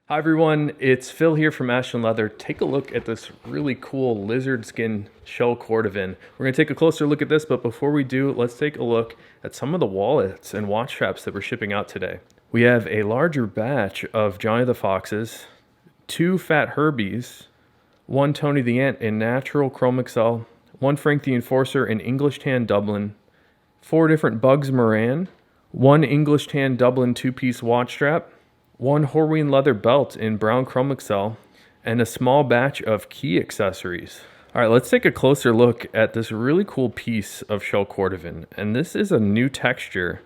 Hi everyone, it's Phil here from Ashland Leather. Take a look at this really cool lizard skin Shell Cordovan. We're going to take a closer look at this, but before we do, let's take a look at some of the wallets and watch straps that we're shipping out today. We have a larger batch of Johnny the Foxes, 2 Fat Herbies, 1 Tony the Ant in natural Chrome Excel, 1 Frank the Enforcer in English Tan Dublin, 4 different Bugs Moran, 1 English Tan Dublin 2-piece watch strap, 1 Horween Leather belt in brown Chrome Excel, and a small batch of key accessories. All right, let's take a closer look at this really cool piece of Shell Cordovan. And this is a new texture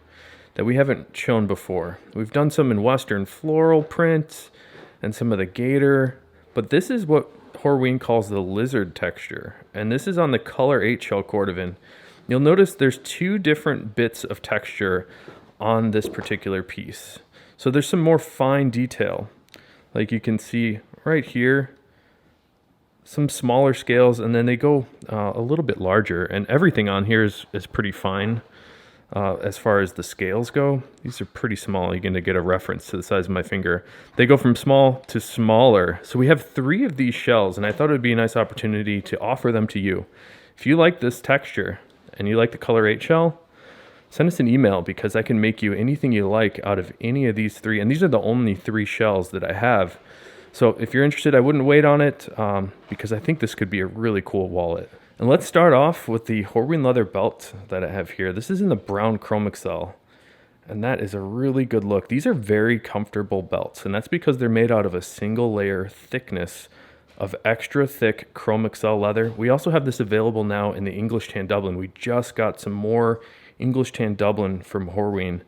that we haven't shown before. We've done some in Western floral prints and some of the gator, but this is what Horween calls the lizard texture. And this is on the color 8 Shell Cordovan. You'll notice there's 2 different bits of texture on this particular piece. So there's some more fine detail, like you can see right here, some smaller scales, and then they go a little bit larger, and everything on here is pretty fine as far as the scales go. These are pretty small. You're going to get a reference to the size of my finger. They go from small to smaller. So we have 3 of these shells, and I thought it would be a nice opportunity to offer them to you. If you like this texture and you like the color 8 shell, send us an email because I can make you anything you like out of any of these 3. And these are the only 3 shells that I have. So if you're interested, I wouldn't wait on it because I think this could be a really cool wallet. And let's start off with the Horween Leather belt that I have here. This is in the brown Chrome Excel. And that is a really good look. These are very comfortable belts. And that's because they're made out of a single layer thickness of extra thick Chrome Excel leather. We also have this available now in the English Tan Dublin. We just got some more English Tan Dublin from Horween,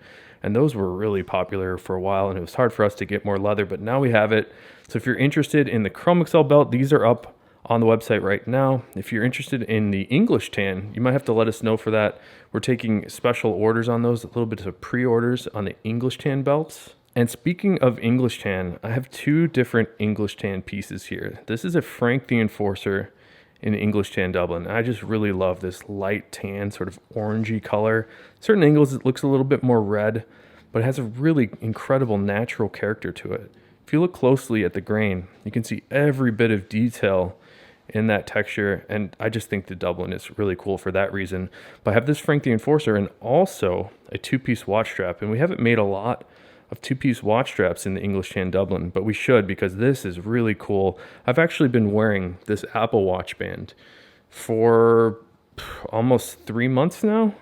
and those were really popular for a while, and it was hard for us to get more leather, but now we have it. So if you're interested in the Chrome Excel belt, these are up on the website right now. If you're interested in the English Tan, you might have to let us know for that. We're taking special orders on those, a little bit of pre-orders on the English Tan belts. And speaking of English Tan, I have 2 different English Tan pieces here. This is a Frank the Enforcer in English Tan Dublin. I just really love this light tan, sort of orangey color. Certain angles it looks a little bit more red, but it has a really incredible natural character to it. If you look closely at the grain, you can see every bit of detail in that texture, and I just think the Dublin is really cool for that reason. But I have this Frank the Enforcer and also a 2-piece watch strap, and we haven't made a lot of 2-piece watch straps in the English Tan Dublin, but we should because this is really cool. I've actually been wearing this Apple Watch band for almost 3 months now,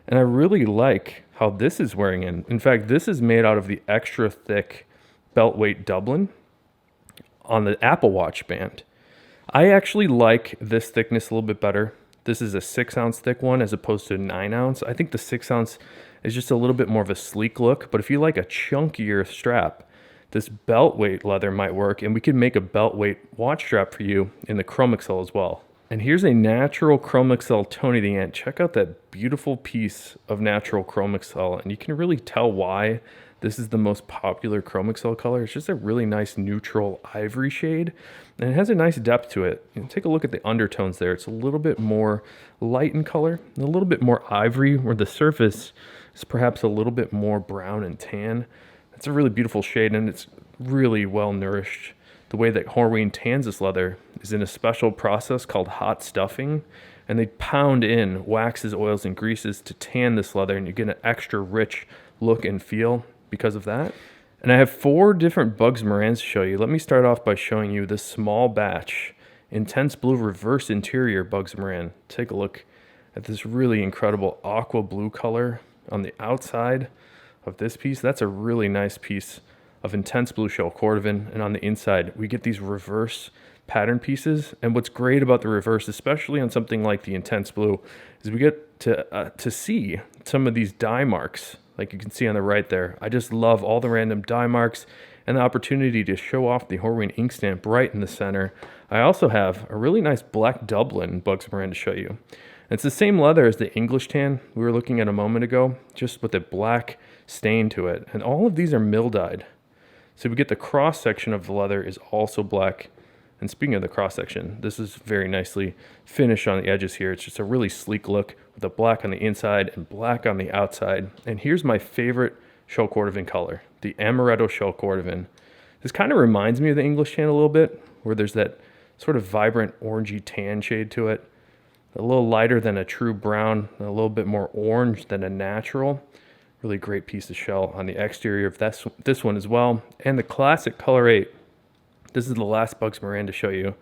and I really like how this is wearing in. In fact, this is made out of the extra thick belt weight Dublin on the Apple Watch band. I actually like this thickness a little bit better. This is a 6-ounce thick one as opposed to a 9-ounce. I think the 6-ounce is just a little bit more of a sleek look, but if you like a chunkier strap, this belt weight leather might work, and we could make a belt weight watch strap for you in the Chrome Excel as well. And here's a natural Chrome Excel Tony the Ant. Check out that beautiful piece of natural Chrome Excel, and you can really tell why this is the most popular Chrome Excel color. It's just a really nice neutral ivory shade, and it has a nice depth to it. You can take a look at the undertones there. It's a little bit more light in color, and a little bit more ivory, where the surface is perhaps a little bit more brown and tan. It's a really beautiful shade, and it's really well nourished. The way that Horween tans this leather is in a special process called hot stuffing, and they pound in waxes, oils, and greases to tan this leather, and you get an extra rich look and feel because of that. And I have 4 different Bugs Morans to show you. Let me start off by showing you this small batch intense blue reverse interior Bugs Moran. Take a look at this really incredible aqua blue color on the outside of this piece. That's a really nice piece of intense blue Shell Cordovan, and on the inside we get these reverse pattern pieces. And what's great about the reverse, especially on something like the intense blue, is we get to see some of these dye marks like you can see on the right there. I just love all the random dye marks and the opportunity to show off the Horween ink stamp right in the center. I also have a really nice black Dublin Bugs Moran to show you. It's the same leather as the English Tan we were looking at a moment ago, just with a black stain to it. And all of these are mill dyed. So we get the cross section of the leather is also black. And speaking of the cross section, this is very nicely finished on the edges here. It's just a really sleek look with the black on the inside and black on the outside. And here's my favorite Shell Cordovan color, the Amaretto Shell Cordovan. This kind of reminds me of the English tan a little bit, where there's that sort of vibrant orangey tan shade to it. A little lighter than a true brown, a little bit more orange than a natural. Really great piece of shell on the exterior of this one as well. And the classic color 8. This is the last Bugs Moran to show you.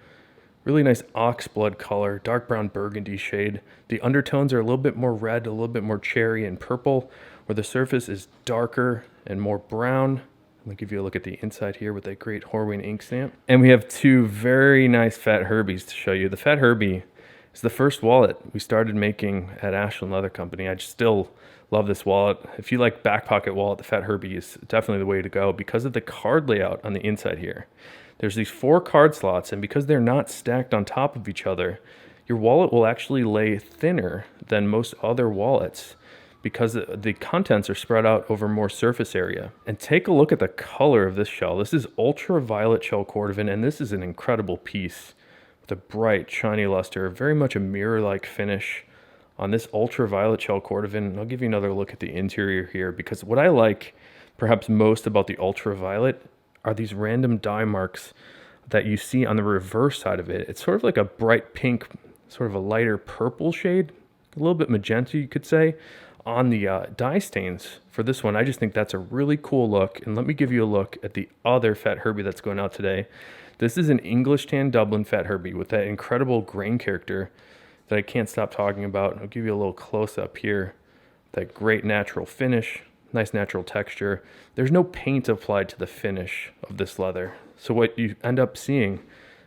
Really nice ox blood color, dark brown burgundy shade. The undertones are a little bit more red, a little bit more cherry and purple, where the surface is darker and more brown. Let me give you a look at the inside here with that great Horween ink stamp. And we have two very nice Fat Herbies to show you. The Fat Herbie is the first wallet we started making at Ashland Leather Company. I just still love this wallet. If you like back pocket wallet, the Fat Herbie is definitely the way to go because of the card layout on the inside here. There's these 4 card slots, and because they're not stacked on top of each other, your wallet will actually lay thinner than most other wallets because the contents are spread out over more surface area. And take a look at the color of this shell. This is ultraviolet Shell Cordovan, and this is an incredible piece with a bright, shiny luster, very much a mirror-like finish on this ultraviolet Shell Cordovan. I'll give you another look at the interior here, because what I like perhaps most about the ultraviolet are these random dye marks that you see on the reverse side of it. It's sort of like a bright pink, sort of a lighter purple shade, a little bit magenta you could say, on the dye stains for this one. I just think that's a really cool look. And let me give you a look at the other Fat Herbie that's going out today. This is an English tan Dublin Fat Herbie with that incredible grain character that I can't stop talking about. I'll give you a little close up here. That great natural finish, nice natural texture. There's no paint applied to the finish of this leather. So what you end up seeing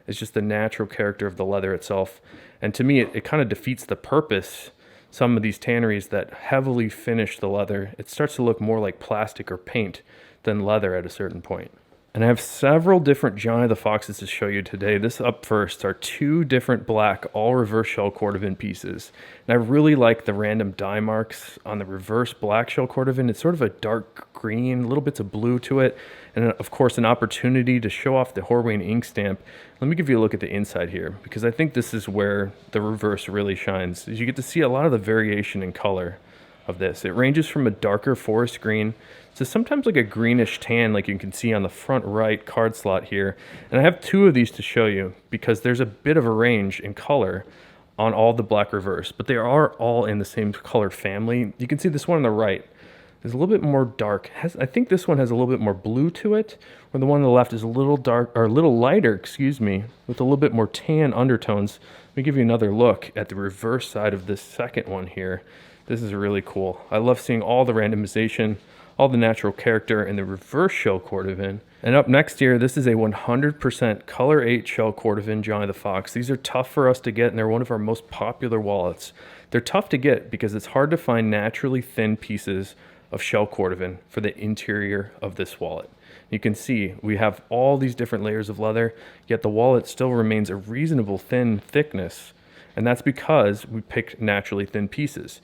is just the natural character of the leather itself. And to me, it kind of defeats the purpose. Some of these tanneries that heavily finish the leather, it starts to look more like plastic or paint than leather at a certain point. And I have several different Johnny the Foxes to show you today. This up first are 2 different black all reverse Shell Cordovan pieces. And I really like the random dye marks on the reverse black Shell Cordovan. It's sort of a dark green, little bits of blue to it. And of course an opportunity to show off the Horween ink stamp. Let me give you a look at the inside here, because I think this is where the reverse really shines. As you get to see a lot of the variation in color of this. It ranges from a darker forest green to sometimes like a greenish tan, like you can see on the front right card slot here. And I have 2 of these to show you because there's a bit of a range in color on all the black reverse, but they are all in the same color family. You can see this one on the right is a little bit more dark. I think this one has a little bit more blue to it, where the one on the left is a little dark, or a little lighter, excuse me, with a little bit more tan undertones. Let me give you another look at the reverse side of this second one here. This is really cool. I love seeing all the randomization, all the natural character in the reverse Shell Cordovan. And up next here, this is a 100% color 8 Shell Cordovan Johnny the Fox. These are tough for us to get, and they're one of our most popular wallets. They're tough to get because it's hard to find naturally thin pieces of Shell Cordovan for the interior of this wallet. You can see we have all these different layers of leather, yet the wallet still remains a reasonable thin thickness. And that's because we picked naturally thin pieces.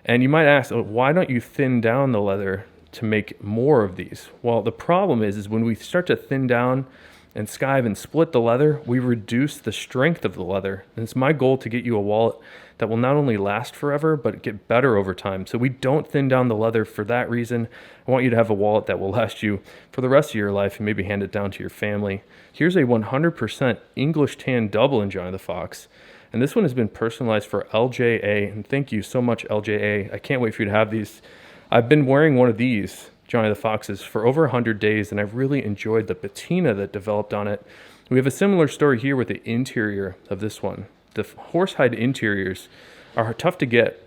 And you might ask, oh, why don't you thin down the leather to make more of these? Well, the problem is when we start to thin down and skive and split the leather, we reduce the strength of the leather. And it's my goal to get you a wallet that will not only last forever, but get better over time. So we don't thin down the leather for that reason. I want you to have a wallet that will last you for the rest of your life and maybe hand it down to your family. Here's a 100% English tan double in Johnny the Fox. And this one has been personalized for LJA, and thank you so much, LJA. I can't wait for you to have these. I've been wearing one of these Johnny the Foxes for over 100 days, and I've really enjoyed the patina that developed on it. We have a similar story here with the interior of this one. The horsehide interiors are tough to get,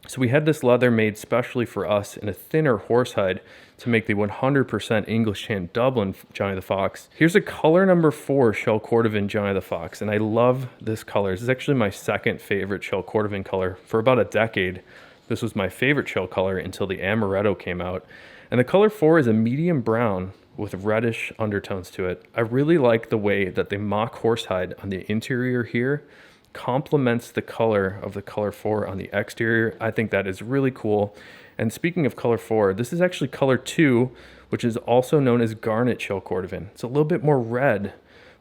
so we had this leather made specially for us in a thinner horsehide to make the 100% English tan Dublin Johnny the Fox. Here's a color number 4 Shell Cordovan Johnny the Fox, and I love this color. This is actually my second favorite Shell Cordovan color. For about a decade, this was my favorite shell color until the Amaretto came out. And the color 4 is a medium brown with reddish undertones to it. I really like the way that the mock horsehide on the interior here complements the color of the color 4 on the exterior. I think that is really cool. And speaking of color 4, this is actually color 2, which is also known as garnet Shell Cordovan. It's a little bit more red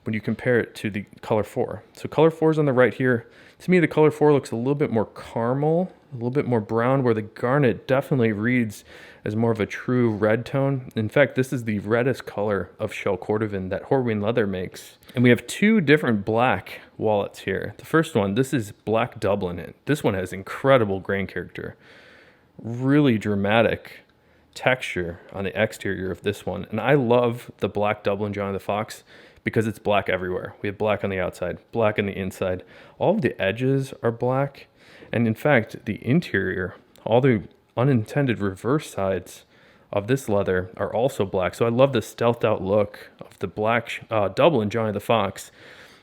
when you compare it to the color 4. So color 4 is on the right here. To me, the color 4 looks a little bit more caramel, a little bit more brown, where the garnet definitely reads as more of a true red tone. In fact, this is the reddest color of Shell Cordovan that Horween Leather makes. And we have two different black wallets here. The first one, this is black Dublin. This one has incredible grain character. Really dramatic texture on the exterior of this one. And I love the black Dublin Johnny the Fox because it's black everywhere. We have black on the outside, black on the inside. All of the edges are black. And in fact, the interior, all the unintended reverse sides of this leather are also black. So I love the stealthed out look of the black Dublin Johnny the Fox.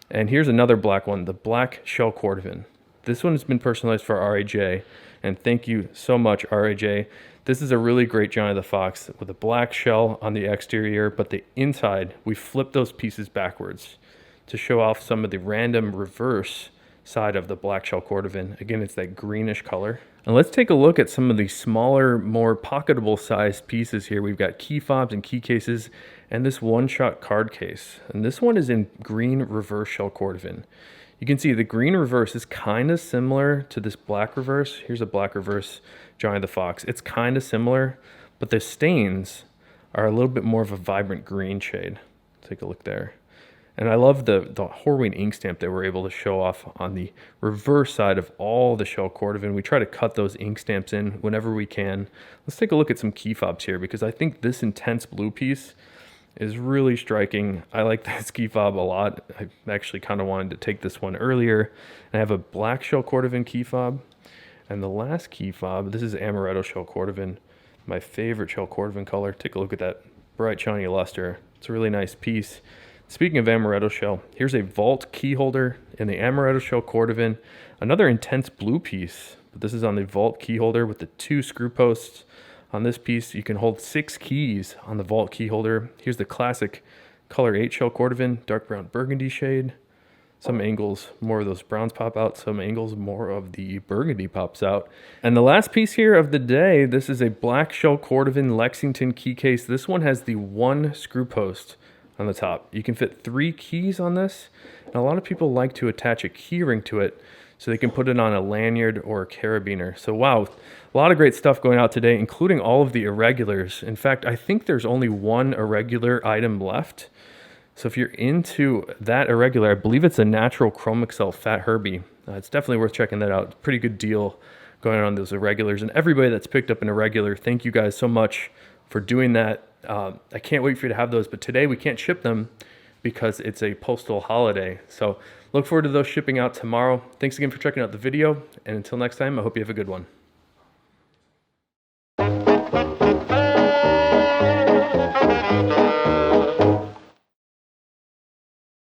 And here's another black one, the black Shell Cordovan. This one has been personalized for RAJ, and thank you so much, RAJ. This is a really great Johnny the Fox with a black shell on the exterior, but the inside, we flip those pieces backwards to show off some of the random reverse side of the black Shell Cordovan. Again, it's that greenish color. And let's take a look at some of the smaller, more pocketable sized pieces here. We've got key fobs and key cases and this one-shot card case. And this one is in green reverse Shell Cordovan. You can see the green reverse is kind of similar to this black reverse. Here's a black reverse Johnny the Fox. It's kind of similar, but the stains are a little bit more of a vibrant green shade. Take a look there. And I love the Horween ink stamp that we're able to show off on the reverse side of all the Shell Cordovan. We try to cut those ink stamps in whenever we can. Let's take a look at some key fobs here, because I think this intense blue piece is really striking. I like this key fob a lot. I actually kind of wanted to take this one earlier. And I have a black Shell Cordovan key fob. And the last key fob, this is Amaretto Shell Cordovan, my favorite Shell Cordovan color. Take a look at that bright shiny luster. It's a really nice piece. Speaking of Amaretto Shell, here's a vault key holder in the Amaretto Shell Cordovan. Another intense blue piece, but this is on the vault key holder with the 2 screw posts. On this piece, you can hold 6 keys on the vault key holder. Here's the classic color 8 Shell Cordovan, dark brown burgundy shade. Some angles, more of those browns pop out. Some angles, more of the burgundy pops out. And the last piece here of the day, this is a black Shell Cordovan Lexington key case. This one has the 1 screw post on the top. You can fit 3 keys on this. And a lot of people like to attach a key ring to it so they can put it on a lanyard or a carabiner. So wow, a lot of great stuff going out today, including all of the irregulars. In fact, I think there's only 1 irregular item left. So if you're into that irregular, I believe it's a natural Chrome Excel Fat Herbie. It's definitely worth checking that out. Pretty good deal going on those irregulars. And everybody that's picked up an irregular, thank you guys so much for doing that. I can't wait for you to have those, but today we can't ship them because it's a postal holiday. So look forward to those shipping out tomorrow. Thanks again for checking out the video, and until next time, I hope you have a good one.